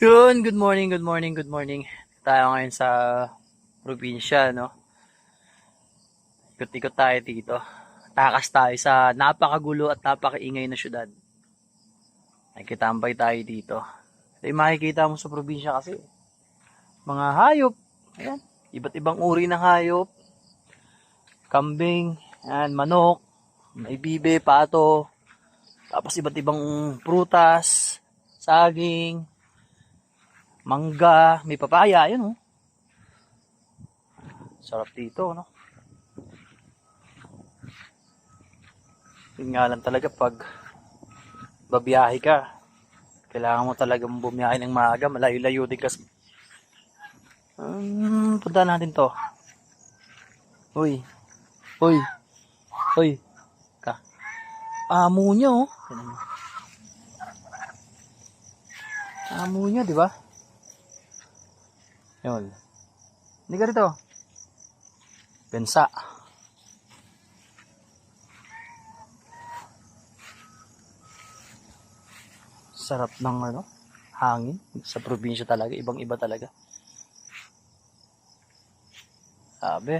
Yun, good morning, good morning, good morning. Tayo ngayon sa probinsya, no? Ikot-ikot tayo dito. Takas tayo sa napakagulo at napakaingay na syudad. Nakikitambay tayo dito. Ito yung makikita mo sa probinsya kasi. Mga hayop. Ayan. Iba't ibang uri ng hayop. Kambing. Ayan, manok. May bibe, pato. Tapos iba't ibang prutas. Saging. Mangga. May papaya. Ayan, oh. Sarap dito, no? Yun nga lang talaga pag babiyahe ka, kailangan mo talagang bumiyahe ng maaga, malayo-layo din kasi. Punta natin to. Uy, uy, uy, ka. Amo niya, oh. Amo niya, di ba? Yun. Hindi ka rito. Pensa. Sarap ng hangin sa probinsya talaga, ibang iba talaga. Sabi,